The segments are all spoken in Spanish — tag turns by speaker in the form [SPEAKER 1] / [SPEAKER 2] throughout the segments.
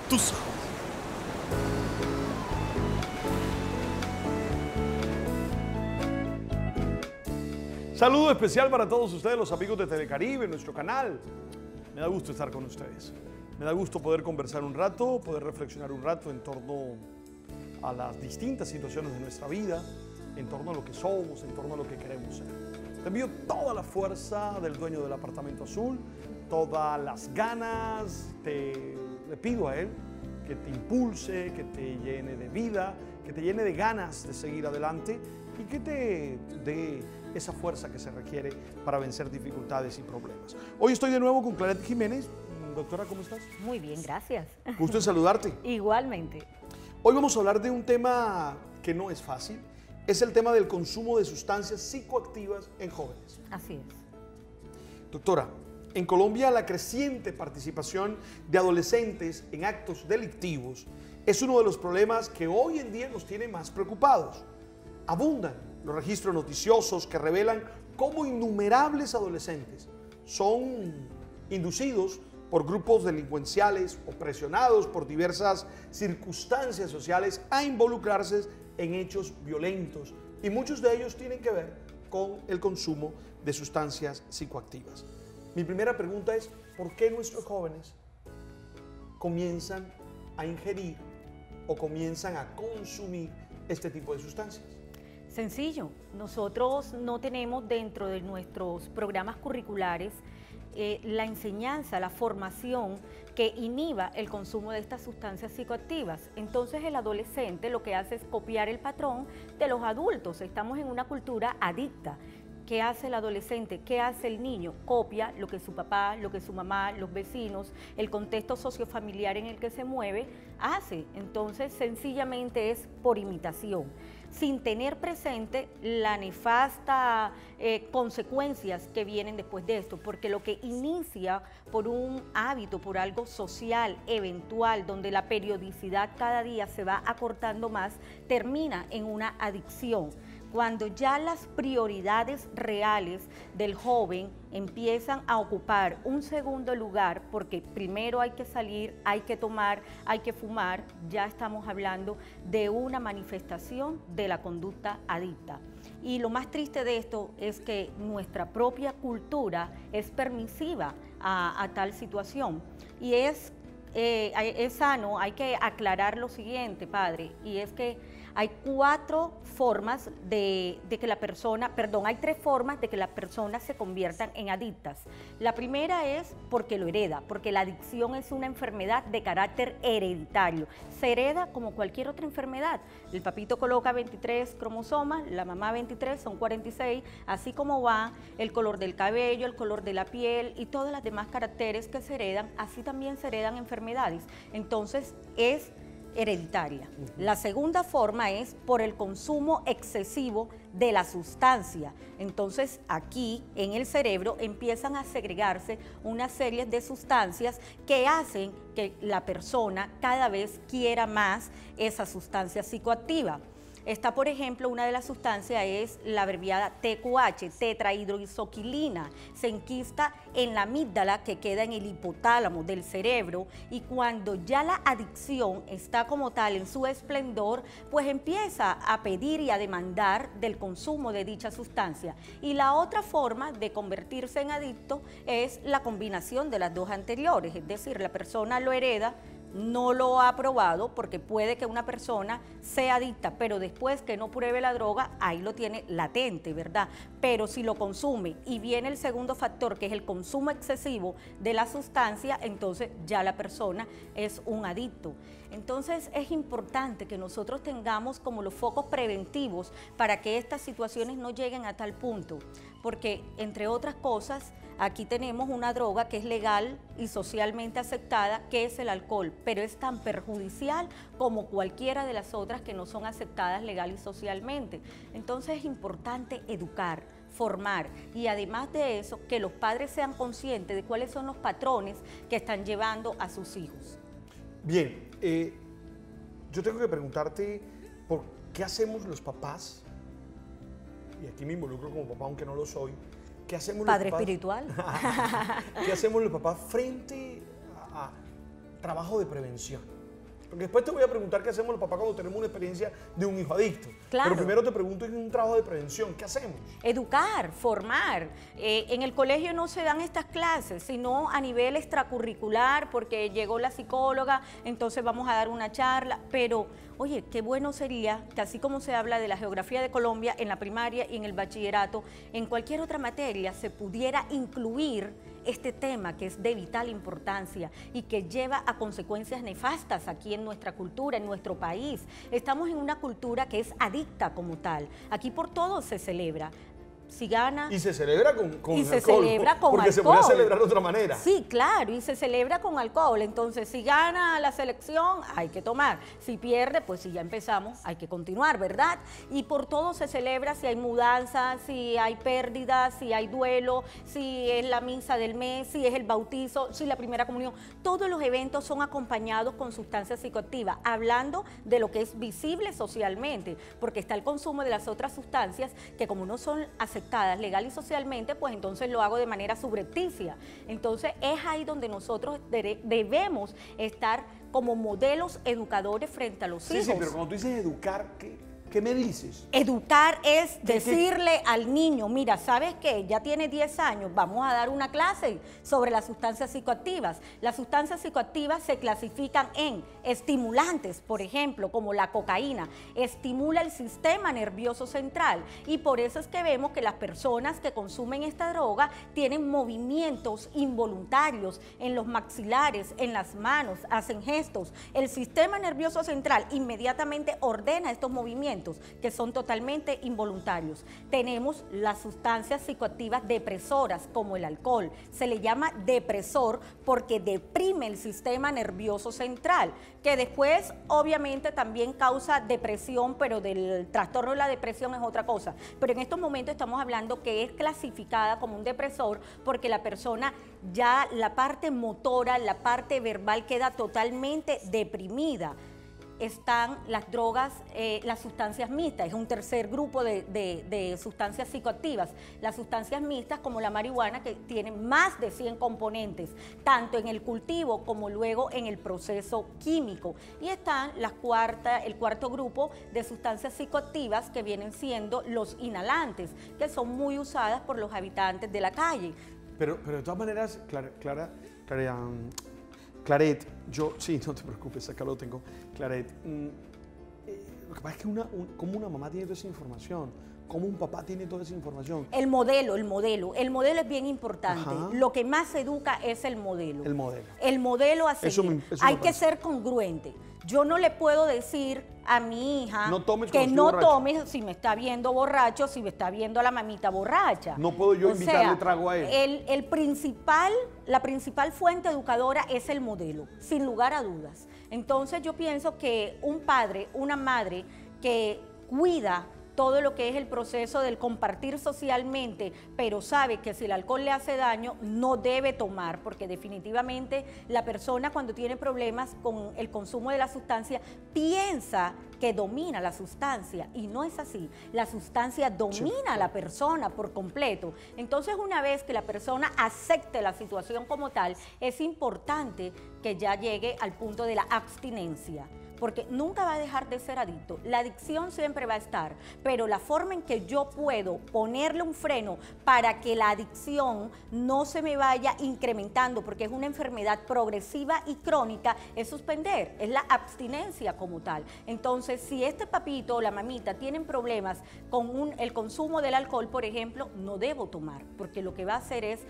[SPEAKER 1] tus ojos. Saludo especial para todos ustedes, los amigos de Telecaribe, nuestro canal. Me da gusto estar con ustedes. Me da gusto poder conversar un rato, poder reflexionar un rato en torno a las distintas situaciones de nuestra vida, en torno a lo que somos, en torno a lo que queremos ser. Te envío toda la fuerza del dueño del apartamento azul, todas las ganas, le pido a él que te impulse, que te llene de vida, que te llene de ganas de seguir adelante y que te dé esa fuerza que se requiere para vencer dificultades y problemas. Hoy estoy de nuevo con Claret Jiménez. Doctora, ¿cómo estás?
[SPEAKER 2] Muy bien, gracias.
[SPEAKER 1] Gusto en saludarte.
[SPEAKER 2] Igualmente.
[SPEAKER 1] Hoy vamos a hablar de un tema que no es fácil. Es el tema del consumo de sustancias psicoactivas en jóvenes.
[SPEAKER 2] Así es.
[SPEAKER 1] Doctora, en Colombia la creciente participación de adolescentes en actos delictivos es uno de los problemas que hoy en día nos tiene más preocupados. Abundan los registros noticiosos que revelan cómo innumerables adolescentes son inducidos por grupos delincuenciales o presionados por diversas circunstancias sociales a involucrarse en hechos violentos, y muchos de ellos tienen que ver con el consumo de sustancias psicoactivas. Mi primera pregunta es, ¿por qué nuestros jóvenes comienzan a ingerir o comienzan a consumir este tipo de sustancias?
[SPEAKER 2] Sencillo, nosotros no tenemos dentro de nuestros programas curriculares la enseñanza, la formación que inhiba el consumo de estas sustancias psicoactivas. Entonces el adolescente lo que hace es copiar el patrón de los adultos. Estamos en una cultura adicta. ¿Qué hace el adolescente? ¿Qué hace el niño? Copia lo que su papá, lo que su mamá, los vecinos, el contexto sociofamiliar en el que se mueve, hace. Entonces, sencillamente es por imitación, sin tener presente la nefasta consecuencias que vienen después de esto, porque lo que inicia por un hábito, por algo social, eventual, donde la periodicidad cada día se va acortando más, termina en una adicción. Cuando ya las prioridades reales del joven empiezan a ocupar un segundo lugar, porque primero hay que salir, hay que tomar, hay que fumar, ya estamos hablando de una manifestación de la conducta adicta. Y lo más triste de esto es que nuestra propia cultura es permisiva a tal situación. Y es sano, hay que aclarar lo siguiente, padre, y es que hay cuatro formas de que la persona, perdón, hay tres formas de que las personas se conviertan en adictas. La primera es porque lo hereda, porque la adicción es una enfermedad de carácter hereditario. Se hereda como cualquier otra enfermedad. El papito coloca 23 cromosomas, la mamá 23, son 46, así como va el color del cabello, el color de la piel y todas las demás caracteres que se heredan, así también se heredan enfermedades. Entonces es hereditaria. La segunda forma es por el consumo excesivo de la sustancia. Entonces aquí en el cerebro empiezan a segregarse una serie de sustancias que hacen que la persona cada vez quiera más esa sustancia psicoactiva. Esta, por ejemplo, una de las sustancias es la abreviada TQH, tetrahidroisoquilina. Se enquista en la amígdala que queda en el hipotálamo del cerebro, y cuando ya la adicción está como tal en su esplendor, pues empieza a pedir y a demandar del consumo de dicha sustancia. Y la otra forma de convertirse en adicto es la combinación de las dos anteriores, es decir, la persona lo hereda, no lo ha probado, porque puede que una persona sea adicta, pero después que no pruebe la droga, ahí lo tiene latente, ¿verdad? Pero si lo consume y viene el segundo factor, que es el consumo excesivo de la sustancia, entonces ya la persona es un adicto. Entonces es importante que nosotros tengamos como los focos preventivos para que estas situaciones no lleguen a tal punto, porque entre otras cosas, aquí tenemos una droga que es legal y socialmente aceptada, que es el alcohol, pero es tan perjudicial como cualquiera de las otras que no son aceptadas legal y socialmente. Entonces es importante educar, formar, y además de eso, que los padres sean conscientes de cuáles son los patrones que están llevando a sus hijos.
[SPEAKER 1] Bien, yo tengo que preguntarte, ¿por qué hacemos los papás? Y aquí me involucro como papá, aunque no lo soy. ¿Qué hacemos
[SPEAKER 2] Padre
[SPEAKER 1] los papás?
[SPEAKER 2] espiritual.
[SPEAKER 1] ¿Qué hacemos los papás frente a trabajo de prevención? Porque después te voy a preguntar qué hacemos los papás cuando tenemos una experiencia de un hijo adicto.
[SPEAKER 2] Claro.
[SPEAKER 1] Pero primero te pregunto en un trabajo de prevención, ¿qué hacemos?
[SPEAKER 2] Educar, formar. En el colegio no se dan estas clases, sino a nivel extracurricular, porque llegó la psicóloga, entonces vamos a dar una charla. Pero, oye, qué bueno sería que así como se habla de la geografía de Colombia en la primaria y en el bachillerato, en cualquier otra materia se pudiera incluir este tema que es de vital importancia y que lleva a consecuencias nefastas aquí en nuestra cultura, en nuestro país. Estamos en una cultura que es adicta como tal. Aquí por todo se celebra. Si gana...
[SPEAKER 1] Y se celebra con
[SPEAKER 2] y
[SPEAKER 1] alcohol.
[SPEAKER 2] se celebra con
[SPEAKER 1] porque
[SPEAKER 2] alcohol.
[SPEAKER 1] se puede celebrar de otra manera.
[SPEAKER 2] Sí, claro, y se celebra con alcohol. Entonces, si gana la selección, hay que tomar. Si pierde, pues si ya empezamos, hay que continuar, ¿verdad? Y por todo se celebra, si hay mudanza, si hay pérdidas, si hay duelo, si es la misa del mes, si es el bautizo, si la primera comunión. Todos los eventos son acompañados con sustancias psicoactivas, hablando de lo que es visible socialmente, porque está el consumo de las otras sustancias que como no son aceptadas legal y socialmente, pues entonces lo hago de manera subrepticia. Entonces es ahí donde nosotros debemos estar como modelos educadores frente a los hijos.
[SPEAKER 1] Sí, pero cuando tú dices educar, ¿qué me dices?
[SPEAKER 2] Educar es decirle al niño, mira, ¿sabes qué? Ya tiene 10 años, vamos a dar una clase sobre las sustancias psicoactivas. Las sustancias psicoactivas se clasifican en estimulantes, por ejemplo, como la cocaína. Estimula el sistema nervioso central y por eso es que vemos que las personas que consumen esta droga tienen movimientos involuntarios en los maxilares, en las manos, hacen gestos. El sistema nervioso central inmediatamente ordena estos movimientos que son totalmente involuntarios. Tenemos las sustancias psicoactivas depresoras como el alcohol. Se le llama depresor porque deprime el sistema nervioso central, que después obviamente también causa depresión, pero del trastorno de la depresión es otra cosa. Pero en estos momentos estamos hablando que es clasificada como un depresor porque la persona ya la parte motora, la parte verbal queda totalmente deprimida. Están las drogas, las sustancias mixtas, es un tercer grupo de sustancias psicoactivas. Las sustancias mixtas como la marihuana que tienen más de 100 componentes, tanto en el cultivo como luego en el proceso químico. Y están el cuarto grupo de sustancias psicoactivas que vienen siendo los inhalantes, que son muy usadas por los habitantes de la calle.
[SPEAKER 1] Pero de todas maneras, Claret, sí, no te preocupes, acá lo tengo. Claret, lo que pasa es que ¿cómo una mamá tiene toda esa información? ¿Cómo un papá tiene toda esa información?
[SPEAKER 2] El modelo es bien importante.
[SPEAKER 1] Ajá.
[SPEAKER 2] Lo que más educa es el modelo.
[SPEAKER 1] El modelo.
[SPEAKER 2] El modelo a seguir. Hay que
[SPEAKER 1] parece.
[SPEAKER 2] ser congruente. Yo no le puedo decir a mi hija que no tome si me está viendo borracho, si me está viendo a la mamita borracha.
[SPEAKER 1] No puedo yo invitarle trago a él.
[SPEAKER 2] La principal fuente educadora es el modelo, sin lugar a dudas. Entonces yo pienso que un padre, una madre que cuida todo lo que es el proceso del compartir socialmente, pero sabe que si el alcohol le hace daño, no debe tomar, porque definitivamente la persona cuando tiene problemas con el consumo de la sustancia piensa que domina la sustancia y no es así. La sustancia domina a la persona por completo. Entonces, una vez que la persona acepte la situación como tal, es importante que ya llegue al punto de la abstinencia, porque nunca va a dejar de ser adicto. La adicción siempre va a estar, pero la forma en que yo puedo ponerle un freno para que la adicción no se me vaya incrementando, porque es una enfermedad progresiva y crónica, es suspender, es la abstinencia como tal. Entonces, si este papito o la mamita tienen problemas con el consumo del alcohol, por ejemplo, no debo tomar, porque lo que va a hacer es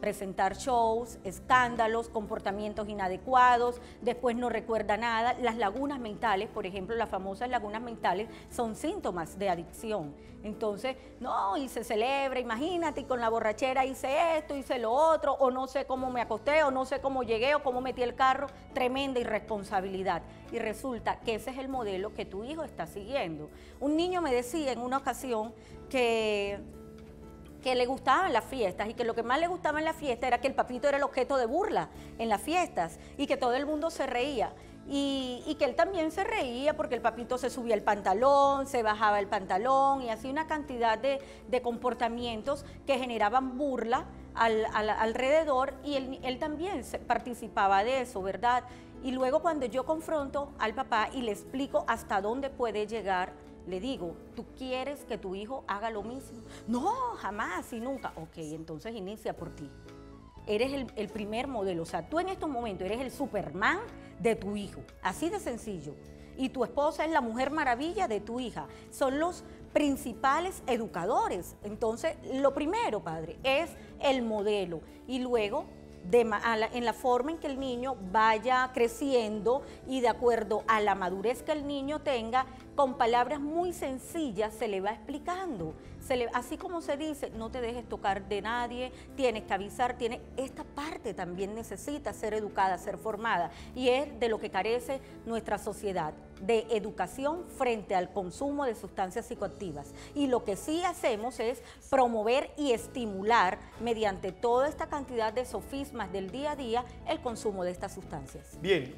[SPEAKER 2] presentar shows, escándalos, comportamientos inadecuados, después no recuerda nada. Las lagunas mentales, por ejemplo, las famosas lagunas mentales, son síntomas de adicción. Entonces, no, y se celebra, imagínate, y con la borrachera hice esto, hice lo otro, o no sé cómo me acosté, o no sé cómo llegué, o cómo metí el carro, tremenda irresponsabilidad. Y resulta que ese es el modelo que tu hijo está siguiendo. Un niño me decía en una ocasión que le gustaban las fiestas y que lo que más le gustaba en la fiesta era que el papito era el objeto de burla en las fiestas y que todo el mundo se reía. Y que él también se reía porque el papito se subía el pantalón, se bajaba el pantalón y así una cantidad de comportamientos que generaban burla alrededor y él también participaba de eso, ¿verdad? Y luego cuando yo confronto al papá y le explico hasta dónde puede llegar, le digo, ¿tú quieres que tu hijo haga lo mismo? No, jamás y nunca. Ok, entonces inicia por ti. Eres el primer modelo, o sea, tú en estos momentos eres el Superman de tu hijo, así de sencillo. Y tu esposa es la Mujer Maravilla de tu hija. Son los principales educadores. Entonces, lo primero, padre, es el modelo. Y luego, en la forma en que el niño vaya creciendo y de acuerdo a la madurez que el niño tenga, con palabras muy sencillas se le va explicando. Así como se dice, no te dejes tocar de nadie, tienes que avisar, esta parte también necesita ser educada, ser formada, y es de lo que carece nuestra sociedad, de educación frente al consumo de sustancias psicoactivas. Y lo que sí hacemos es promover y estimular mediante toda esta cantidad de sofismas del día a día el consumo de estas sustancias.
[SPEAKER 1] Bien,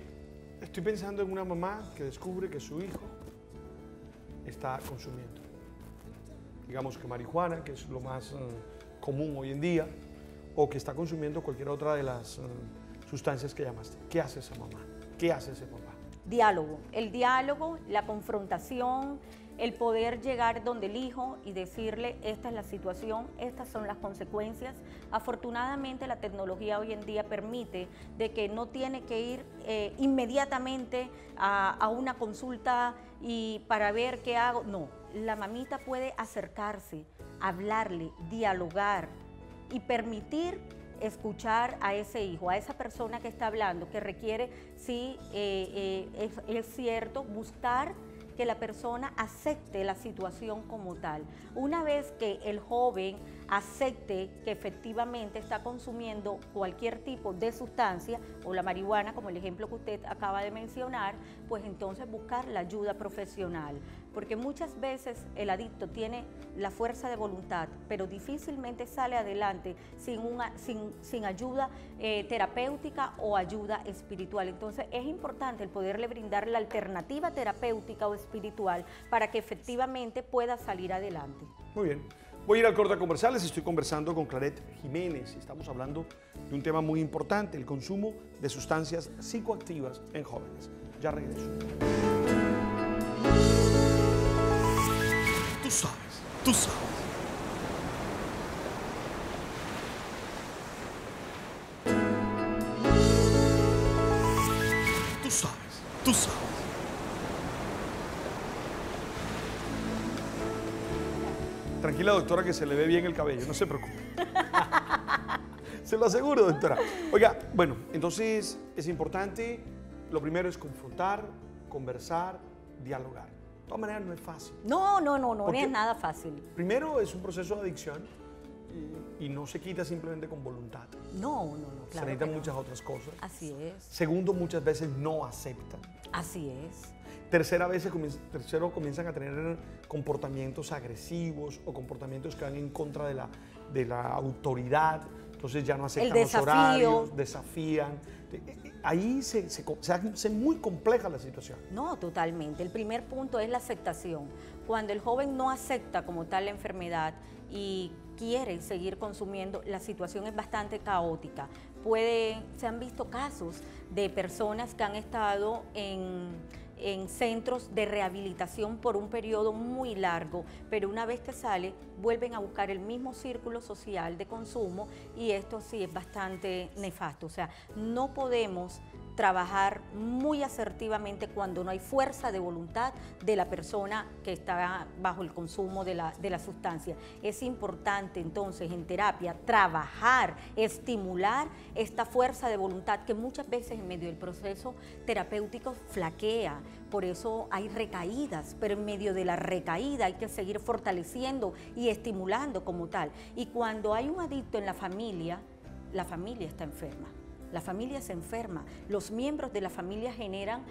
[SPEAKER 1] estoy pensando en una mamá que descubre que su hijo está consumiendo, digamos que marihuana, que es lo más común hoy en día, o que está consumiendo cualquier otra de las sustancias que llamaste. ¿Qué hace esa mamá? ¿Qué hace ese papá?
[SPEAKER 2] Diálogo, el diálogo, la confrontación, el poder llegar donde el hijo y decirle, esta es la situación, estas son las consecuencias. Afortunadamente la tecnología hoy en día permite de que no tiene que ir inmediatamente a una consulta y para ver qué hago. No, la mamita puede acercarse, hablarle, dialogar y permitir escuchar a ese hijo, a esa persona que está hablando, que requiere, sí, es cierto, buscar que la persona acepte la situación como tal. Una vez que el joven acepte que efectivamente está consumiendo cualquier tipo de sustancia, o la marihuana, como el ejemplo que usted acaba de mencionar, pues entonces buscar la ayuda profesional. Porque muchas veces el adicto tiene la fuerza de voluntad, pero difícilmente sale adelante sin ayuda terapéutica o ayuda espiritual. Entonces es importante el poderle brindar la alternativa terapéutica o espiritual para que efectivamente pueda salir adelante.
[SPEAKER 1] Muy bien. Voy a ir al corte a comerciales. Estoy conversando con Claret Jiménez. Estamos hablando de un tema muy importante, el consumo de sustancias psicoactivas en jóvenes. Ya regreso.
[SPEAKER 3] Tú sabes, tú sabes. Tú sabes, tú sabes.
[SPEAKER 1] Tranquila, doctora, que se le ve bien el cabello, no se preocupe. Se lo aseguro, doctora. Oiga, bueno, entonces es importante, lo primero es confrontar, conversar, dialogar. De todas maneras no es fácil.
[SPEAKER 2] No es nada fácil.
[SPEAKER 1] Primero es un proceso de adicción y no se quita simplemente con voluntad.
[SPEAKER 2] No, claro.
[SPEAKER 1] Se necesitan muchas otras cosas.
[SPEAKER 2] Así es.
[SPEAKER 1] Segundo, muchas veces no aceptan.
[SPEAKER 2] Así es.
[SPEAKER 1] Tercero, comienzan a tener comportamientos agresivos o comportamientos que van en contra de la autoridad. Entonces ya no aceptan los horarios, desafían. Ahí se hace muy compleja la situación.
[SPEAKER 2] No, totalmente. El primer punto es la aceptación. Cuando el joven no acepta como tal la enfermedad y quiere seguir consumiendo, la situación es bastante caótica. Se han visto casos de personas que han estado en centros de rehabilitación por un periodo muy largo, pero una vez que sale, vuelven a buscar el mismo círculo social de consumo y esto sí es bastante nefasto. O sea, no podemos trabajar muy asertivamente cuando no hay fuerza de voluntad de la persona que está bajo el consumo de la sustancia. Es importante entonces en terapia trabajar, estimular esta fuerza de voluntad que muchas veces en medio del proceso terapéutico flaquea. Por eso hay recaídas, pero en medio de la recaída hay que seguir fortaleciendo y estimulando como tal. Y cuando hay un adicto en la familia está enferma. La familia se enferma, los miembros de la familia generan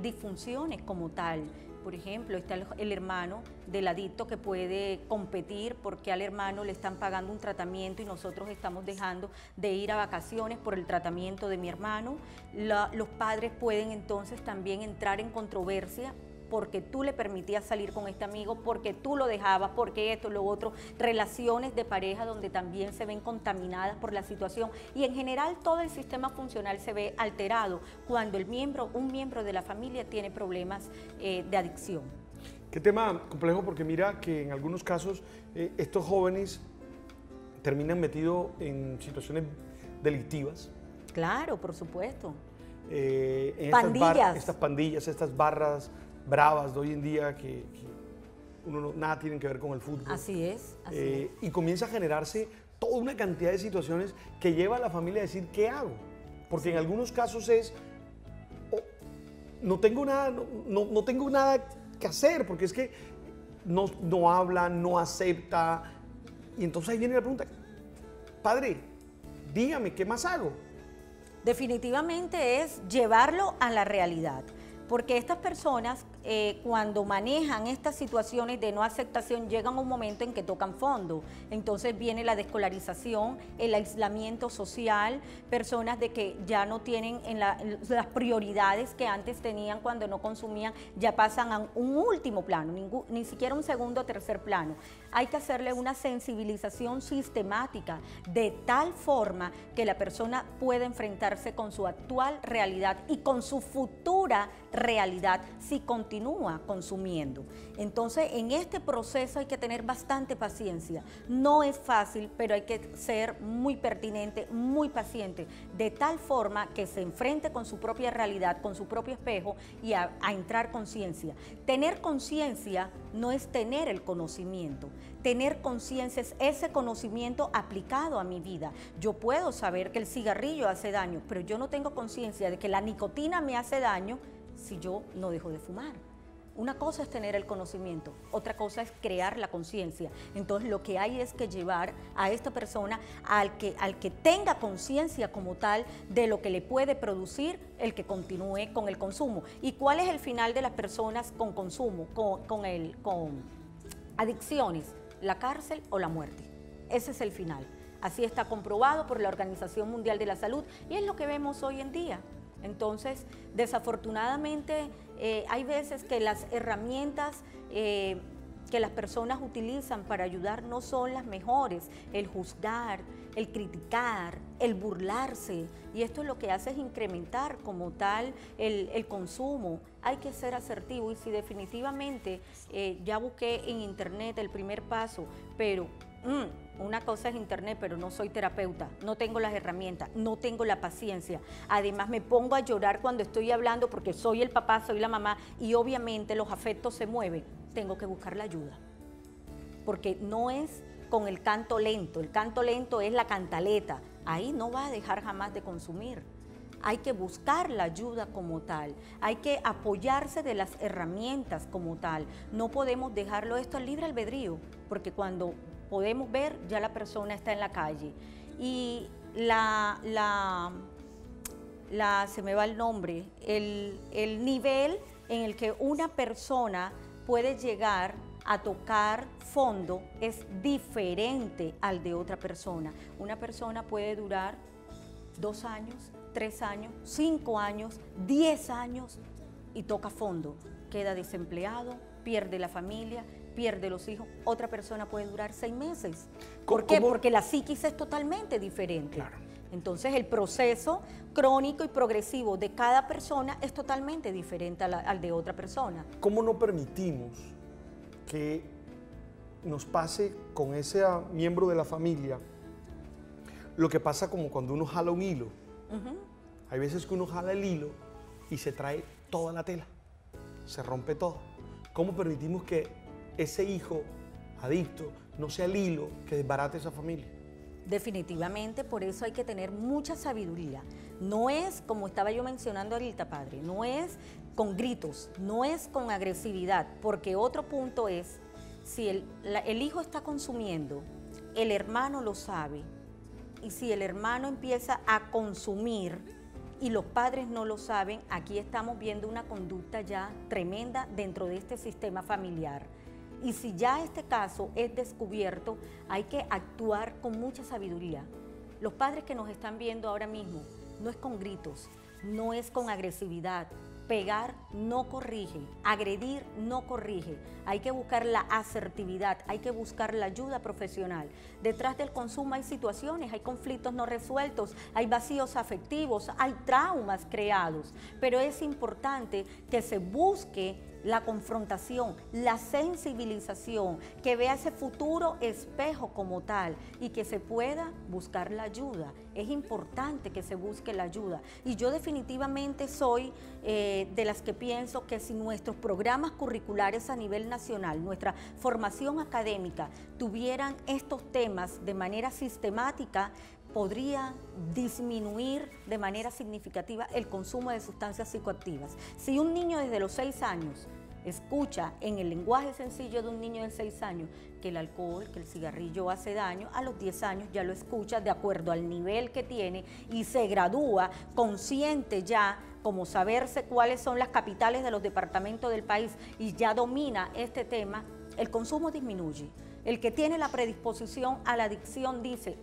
[SPEAKER 2] disfunciones como tal. Por ejemplo, está el hermano del adicto que puede competir porque al hermano le están pagando un tratamiento y nosotros estamos dejando de ir a vacaciones por el tratamiento de mi hermano. Los padres pueden entonces también entrar en controversia porque tú le permitías salir con este amigo, porque tú lo dejabas, porque esto, lo otro, relaciones de pareja donde también se ven contaminadas por la situación y en general todo el sistema funcional se ve alterado cuando un miembro de la familia tiene problemas de adicción.
[SPEAKER 1] Qué tema complejo, porque mira que en algunos casos estos jóvenes terminan metidos en situaciones delictivas.
[SPEAKER 2] Claro, por supuesto.
[SPEAKER 1] En
[SPEAKER 2] Pandillas.
[SPEAKER 1] estas pandillas, estas barras bravas de hoy en día que nada tienen que ver con el fútbol.
[SPEAKER 2] Así es. Así es.
[SPEAKER 1] Y comienza a generarse toda una cantidad de situaciones que lleva a la familia a decir, ¿qué hago? Porque en algunos casos es, no tengo nada que hacer, porque es que no habla, no acepta. Y entonces ahí viene la pregunta, padre, dígame, ¿qué más hago?
[SPEAKER 2] Definitivamente es llevarlo a la realidad, porque estas personas cuando manejan estas situaciones de no aceptación llegan a un momento en que tocan fondo. Entonces viene la desescolarización, el aislamiento social, personas de que ya no tienen las prioridades que antes tenían cuando no consumían, ya pasan a un último plano, ni siquiera un segundo o tercer plano. Hay que hacerle una sensibilización sistemática de tal forma que la persona pueda enfrentarse con su actual realidad y con su futura realidad si continúa consumiendo. Entonces, en este proceso hay que tener bastante paciencia. No es fácil, pero hay que ser muy pertinente, muy paciente, de tal forma que se enfrente con su propia realidad, con su propio espejo y a entrar conciencia. Tener conciencia no es tener el conocimiento. Tener conciencia es ese conocimiento aplicado a mi vida. Yo puedo saber que el cigarrillo hace daño, pero yo no tengo conciencia de que la nicotina me hace daño si yo no dejo de fumar. Una cosa es tener el conocimiento, otra cosa es crear la conciencia. Entonces lo que hay es que llevar a esta persona al que tenga conciencia como tal de lo que le puede producir el que continúe con el consumo. ¿Y cuál es el final de las personas con consumo, con adicciones? La cárcel o la muerte. Ese es el final. Así está comprobado por la Organización Mundial de la Salud y es lo que vemos hoy en día. Entonces, desafortunadamente, hay veces que las herramientas que las personas utilizan para ayudar no son las mejores. El juzgar, el criticar, el burlarse. Y esto lo que hace es incrementar como tal el consumo. Hay que ser asertivo y si definitivamente ya busqué en internet el primer paso, pero una cosa es internet, pero no soy terapeuta, no tengo las herramientas, no tengo la paciencia. Además me pongo a llorar cuando estoy hablando porque soy el papá, soy la mamá y obviamente los afectos se mueven. Tengo que buscar la ayuda, porque no es con el canto lento es la cantaleta, ahí no va a dejar jamás de consumir. Hay que buscar la ayuda como tal, hay que apoyarse de las herramientas como tal. No podemos dejarlo esto al libre albedrío, porque cuando podemos ver, ya la persona está en la calle. Y se me va el nombre, el nivel en el que una persona puede llegar a tocar fondo es diferente al de otra persona. Una persona puede durar 2 años, 3 años, 5 años, 10 años y toca fondo. Queda desempleado, pierde la familia, pierde los hijos. Otra persona puede durar 6 meses. ¿Por qué? Porque la psiquis es totalmente diferente.
[SPEAKER 1] Claro.
[SPEAKER 2] Entonces el proceso crónico y progresivo de cada persona es totalmente diferente al de otra persona.
[SPEAKER 1] ¿Cómo no permitimos que nos pase con ese miembro de la familia lo que pasa como cuando uno jala un hilo? Hay veces que uno jala el hilo y se trae toda la tela, se rompe todo. ¿Cómo permitimos que ese hijo adicto no sea el hilo que desbarate esa familia?
[SPEAKER 2] Definitivamente, por eso hay que tener mucha sabiduría. No es, como estaba yo mencionando ahorita, padre, no es con gritos, no es con agresividad, porque otro punto es, si el hijo está consumiendo, el hermano lo sabe, y si el hermano empieza a consumir y los padres no lo saben, aquí estamos viendo una conducta ya tremenda dentro de este sistema familiar. Y si ya este caso es descubierto, hay que actuar con mucha sabiduría. Los padres que nos están viendo ahora mismo, no es con gritos, no es con agresividad, Pegar no corrige, agredir no corrige. Hay que buscar la asertividad, hay que buscar la ayuda profesional. Detrás del consumo hay situaciones, hay conflictos no resueltos, hay vacíos afectivos, hay traumas creados. Pero es importante que se busque la confrontación, la sensibilización, que vea ese futuro espejo como tal y que se pueda buscar la ayuda. Es importante que se busque la ayuda. Y yo definitivamente soy de las que pienso que si nuestros programas curriculares a nivel nacional, nuestra formación académica, tuvieran estos temas de manera sistemática, podría disminuir de manera significativa el consumo de sustancias psicoactivas. Si un niño desde los 6 años escucha en el lenguaje sencillo de un niño de 6 años que el alcohol, que el cigarrillo hace daño, a los 10 años ya lo escucha de acuerdo al nivel que tiene y se gradúa consciente ya, como saberse cuáles son las capitales de los departamentos del país y ya domina este tema, el consumo disminuye. El que tiene la predisposición a la adicción dice: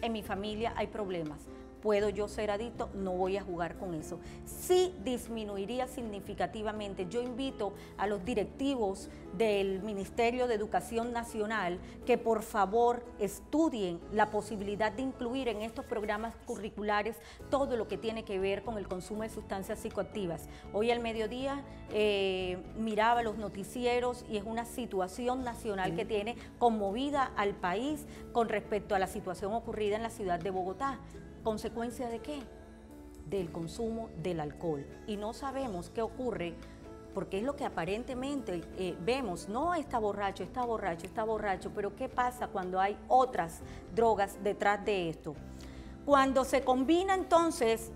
[SPEAKER 2] en mi familia hay problemas, ¿puedo yo ser adicto? No voy a jugar con eso. Sí disminuiría significativamente. Yo invito a los directivos del Ministerio de Educación Nacional que por favor estudien la posibilidad de incluir en estos programas curriculares todo lo que tiene que ver con el consumo de sustancias psicoactivas. Hoy al mediodía miraba los noticieros y es una situación nacional que tiene conmovida al país con respecto a la situación ocurrida en la ciudad de Bogotá. ¿Consecuencia de qué? Del consumo del alcohol. Y no sabemos qué ocurre, porque es lo que aparentemente vemos, no está borracho, está borracho, está borracho, pero ¿qué pasa cuando hay otras drogas detrás de esto? Cuando se combina entonces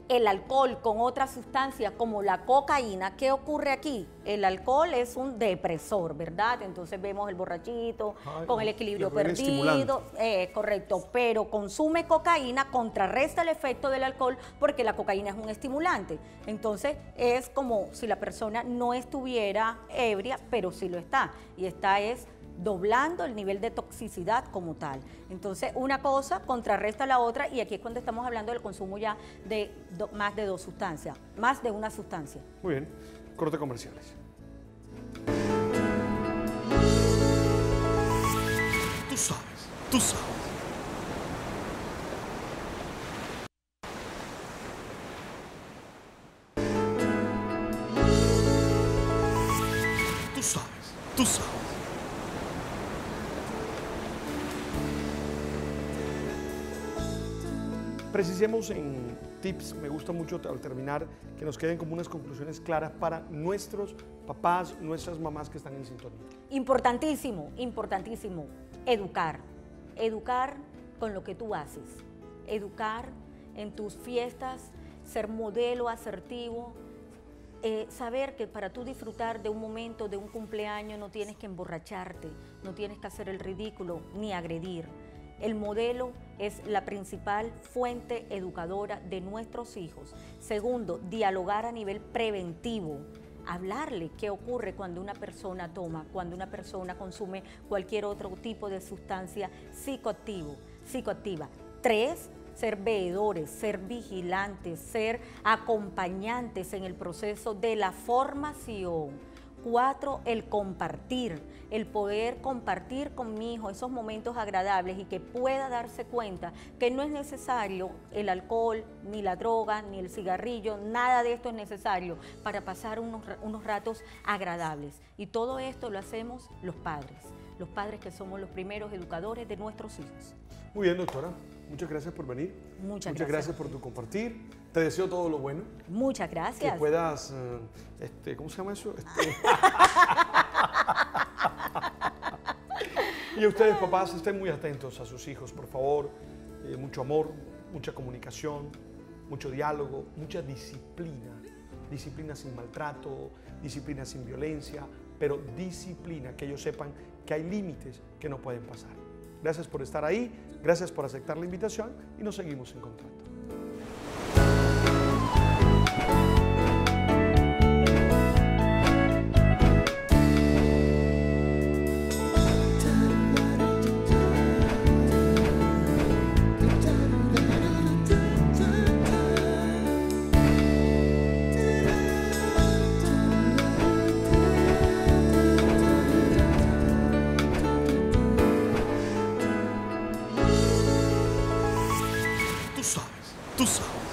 [SPEAKER 2] el alcohol con otras sustancias como la cocaína, ¿qué ocurre aquí? El alcohol es un depresor, ¿verdad? Entonces vemos el borrachito con el equilibrio perdido, correcto, pero consume cocaína, contrarresta el efecto del alcohol porque la cocaína es un estimulante. Entonces es como si la persona no estuviera ebria, pero sí lo está. Y esta es doblando el nivel de toxicidad como tal. Entonces, una cosa contrarresta la otra y aquí es cuando estamos hablando del consumo ya de más de 2 sustancias, más de una sustancia.
[SPEAKER 1] Muy bien, corte comerciales.
[SPEAKER 3] Tú sabes, tú sabes. Tú sabes, tú sabes.
[SPEAKER 1] Precisemos en tips, me gusta mucho al terminar que nos queden como unas conclusiones claras para nuestros papás, nuestras mamás que están en sintonía.
[SPEAKER 2] Importantísimo, importantísimo, educar. Educar con lo que tú haces. Educar en tus fiestas, ser modelo asertivo, saber que para tú disfrutar de un momento, de un cumpleaños, no tienes que emborracharte, no tienes que hacer el ridículo ni agredir. El modelo es la principal fuente educadora de nuestros hijos. Segundo, dialogar a nivel preventivo. Hablarle qué ocurre cuando una persona toma, cuando una persona consume cualquier otro tipo de sustancia psicoactiva. 3, ser veedores, ser vigilantes, ser acompañantes en el proceso de la formación. 4, el compartir, el poder compartir con mi hijo esos momentos agradables y que pueda darse cuenta que no es necesario el alcohol, ni la droga, ni el cigarrillo, nada de esto es necesario para pasar unos ratos agradables. Y todo esto lo hacemos los padres que somos los primeros educadores de nuestros hijos.
[SPEAKER 1] Muy bien, doctora. Muchas gracias por venir.
[SPEAKER 2] Muchas
[SPEAKER 1] gracias por tu compartir. Te deseo todo lo bueno.
[SPEAKER 2] Muchas gracias.
[SPEAKER 1] Que puedas, ¿cómo se llama eso? Y ustedes, papás, estén muy atentos a sus hijos, por favor. Mucho amor, mucha comunicación, mucho diálogo, mucha disciplina. Disciplina sin maltrato, disciplina sin violencia, pero disciplina, que ellos sepan que hay límites que no pueden pasar. Gracias por estar ahí, gracias por aceptar la invitación y nos seguimos encontrando.
[SPEAKER 3] sabes, tú sabes.